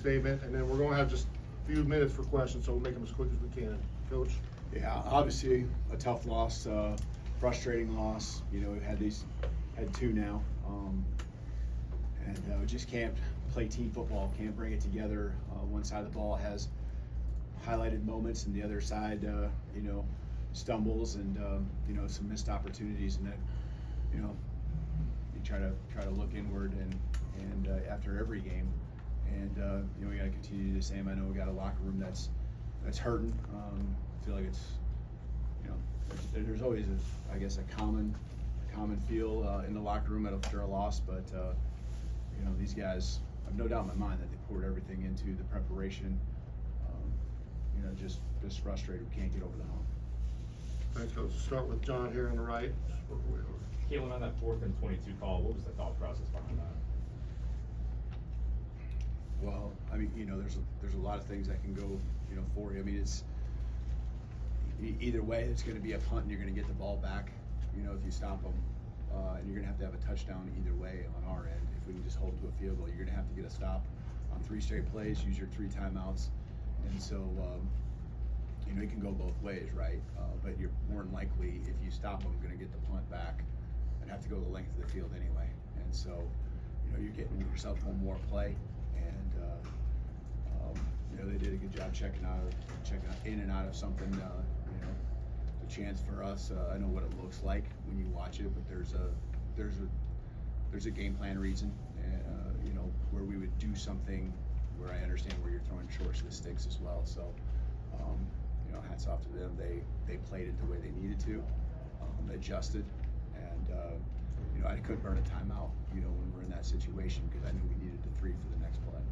statement, and then we're gonna have just a few minutes for questions, so we'll make them as quick as we can. Coach? Yeah, obviously a tough loss, frustrating loss. You know, we've had two now, and we just can't play team football. Can't bring it together. One side of the ball has highlighted moments, and the other side, you know, stumbles and you know, some missed opportunities, and then, you know, you try to look inward and after every game, and you know, we got to continue to do the same. I know we got a locker room that's hurting. I feel like it's, you know, there's always I guess a common feel in the locker room after a loss, but you know, these guys, I've no doubt in my mind that they poured everything into the preparation. You know, just frustrated we can't get over the hump. Thanks, Coach. Start with John here on the right. Kalen, on that 4th and 22 call, what was the thought process behind that? Well, I mean, you know, there's a lot of things that can go, you know, for you. I mean, it's either way, it's going to be a punt, and you're going to get the ball back, you know, if you stop them, and you're going to have a touchdown either way on our end. If we can just hold to a field goal, you're going to have to get a stop on 3 straight plays, use your 3 timeouts, and so you know, it can go both ways, right? But you're more than likely, if you stop them, going to get the punt back and have to go the length of the field anyway. And so, you know, you're getting yourself one more play, and you know, they did a good job checking in and out of something. You know, the chance for us. I know what it looks like when you watch it, but there's a game plan reason, you know, where we would do something where I understand where you're throwing shorts to the sticks as well. So, you know, hats off to them. They played it the way they needed to, adjusted, and you know, I couldn't burn a timeout, you know, when we're in that situation, because I knew we needed the 3 for the next play,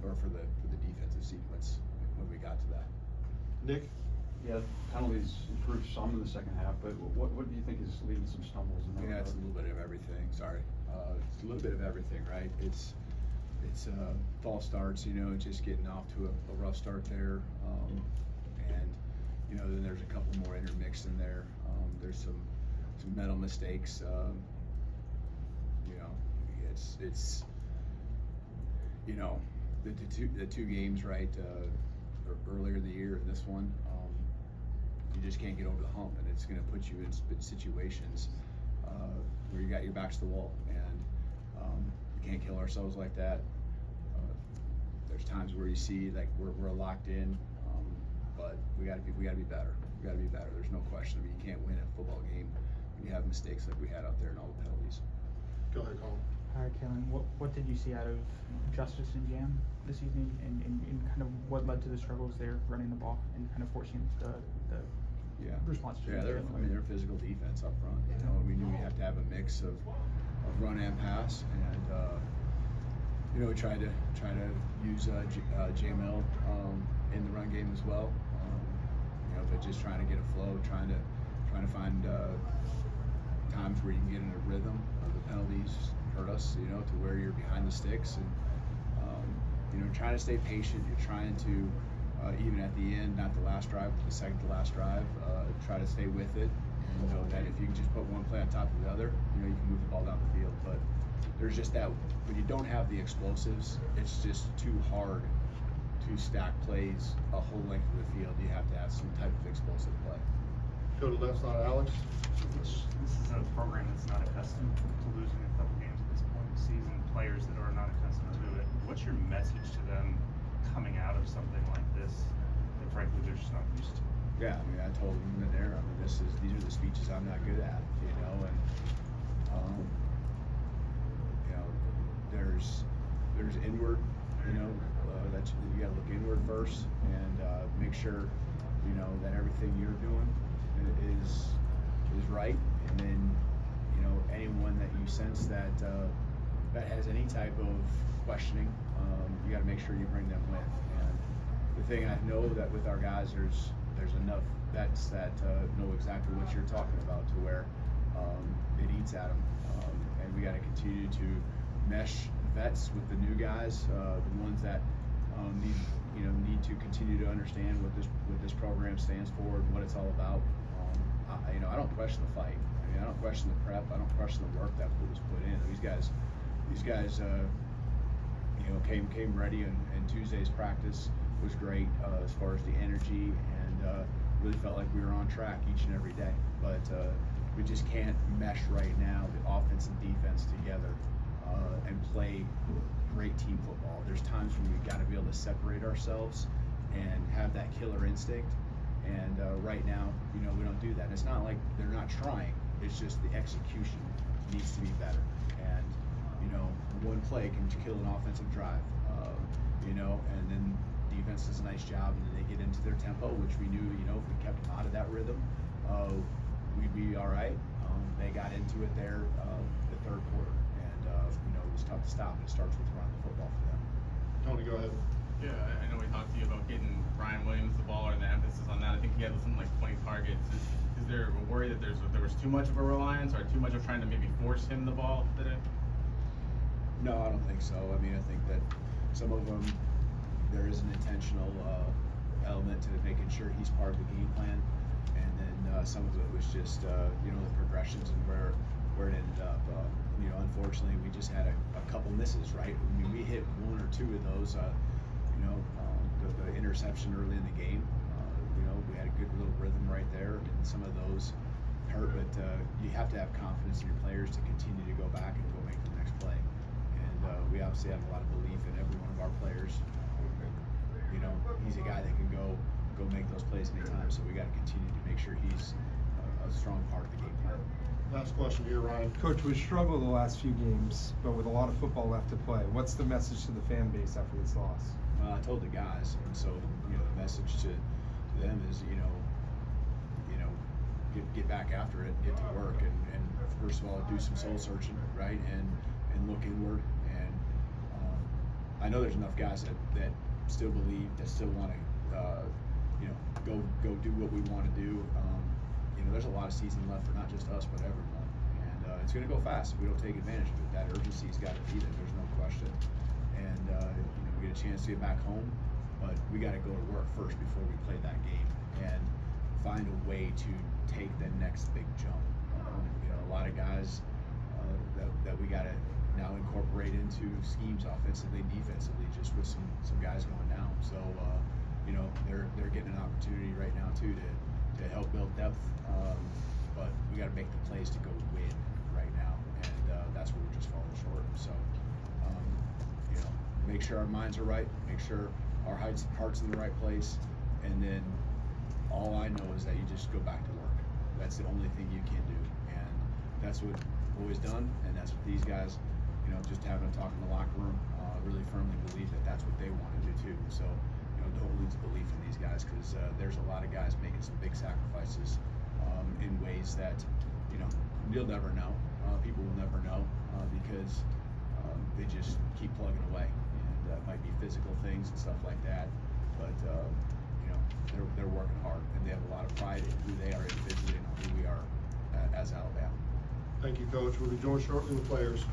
or for the defensive sequence when we got to that. Nick? Yeah, penalties improved some in the second half, but what do you think is leading some stumbles in that? Yeah, it's a little bit of everything. Sorry, it's a little bit of everything, right? It's false starts, you know, just getting off to a rough start there, and you know, then there's a couple more intermixed in there. There's some mental mistakes. You know, it's you know, the two games, right, earlier in the year and this one, you just can't get over the hump, and it's going to put you in situations where you got your backs to the wall, and we can't kill ourselves like that. There's times where you see like we're locked in, but we got to be better. We got to be better. There's no question. I mean, you can't win a football game when you have mistakes like we had out there and all the penalties. Go ahead, Colin. All right, Kalen, what did you see out of Justice and Jam this evening, and kind of what led to the struggles there running the ball and kind of forcing the response to they're a physical defense up front. You know, we knew we have to have a mix of run and pass, and you know, we tried to use JML in the run game as well. You know, but just trying to get a flow, trying to find times where you can get in a rhythm. The penalties hurt us, you know, to where you're behind the sticks, and you know, trying to stay patient. You're trying to even at the end, not the last drive, but the second to last drive, try to stay with it, and know that if you can just put one play on top of the other, you know, you can move the ball down the field. But there's just that, when you don't have the explosives, it's just too hard to stack plays a whole length of the field. You have to have some type of explosive play. Go to left side, Alex. This is a program that's not accustomed to losing a couple games at this point in the season. Players that are not accustomed to it. What's your message to them coming out of something like this that frankly they're just not used to? Yeah, I mean, I told them in there, I mean, these are the speeches I'm not good at, you know, and you know, there's inward, you know, that you got to look inward first, and make sure, you know, that everything you're doing is right, and then, you know, anyone that you sense that has any type of questioning, you got to make sure you bring them with. And the thing I know that with our guys, there's enough vets that know exactly what you're talking about, to where it eats at them, and we got to continue to mesh vets with the new guys, the ones that need to continue to understand what this program stands for and what it's all about. You know, I don't question the fight. I mean, I don't question the prep. I don't question the work that was put in. These guys, you know, came ready, and Tuesday's practice was great as far as the energy, and really felt like we were on track each and every day. But we just can't mesh right now the offense and defense together and play great team football. There's times when we've got to be able to separate ourselves and have that killer instinct. And right now, you know, we don't do that. And it's not like they're not trying. It's just the execution needs to be better. And you know, one play can kill an offensive drive. You know, and then defense does a nice job, and then they get into their tempo, which we knew, you know, if we kept them out of that rhythm, we'd be all right. They got into it there the third quarter, and you know, it was tough to stop. It starts with running the football for them. Tony, go ahead. Yeah, I know we talked to you about getting Ryan Williams the ball and the emphasis on that. I think he had something like 20 targets. Is there a worry that there was too much of a reliance or too much of trying to maybe force him the ball today? No, I don't think so. I mean, I think that some of them, there is an intentional element to making sure he's part of the game plan, and then some of it was just you know, the progressions and where it ended up. You know, unfortunately, we just had a couple misses, right? I mean, we hit one or two of those. You know, the interception early in the game. You know, we had a good little rhythm right there, and some of those hurt. But you have to have confidence in your players to continue to go back and go make the next play. And we obviously have a lot of belief in every one of our players. You know, he's a guy that can go make those plays anytime. So we got to continue to make sure he's a strong part of the game plan. Last question here, Ryan. Coach, we struggled the last few games, but with a lot of football left to play. What's the message to the fan base after this loss? I told the guys, and so you know, the message to them is, you know, get back after it, get to work, and first of all, do some soul searching, right, and look inward. And I know there's enough guys that still believe, that still want to, you know, go do what we want to do. You know, there's a lot of season left for not just us, but everyone, and it's going to go fast if we don't take advantage of it. That urgency's got to be there. There's no question. And you know, we get a chance to get back home, but we got to go to work first before we play that game and find a way to take the next big jump. You know, a lot of guys that we got to now incorporate into schemes offensively, defensively, just with some guys going down. So you know, they're getting an opportunity right now too to help build depth. But we got to make the plays to go win right now, and that's where we're just falling short. So you know, make sure our minds are right, make sure our heart's in the right place, and then all I know is that you just go back to work. That's the only thing you can do, and that's what we've always done, and that's what these guys, you know, just having a talk in the locker room, really firmly believe that that's what they want to do too. So, you know, don't lose belief in these guys, because there's a lot of guys making some big sacrifices in ways that, you know, you'll never know. People will never know because they just keep plugging away, and it might be physical things and stuff like that, but you know, they're working hard, and they have a lot of pride in who they are individually and who we are as Alabama. Thank you, Coach. We'll be joined shortly with players.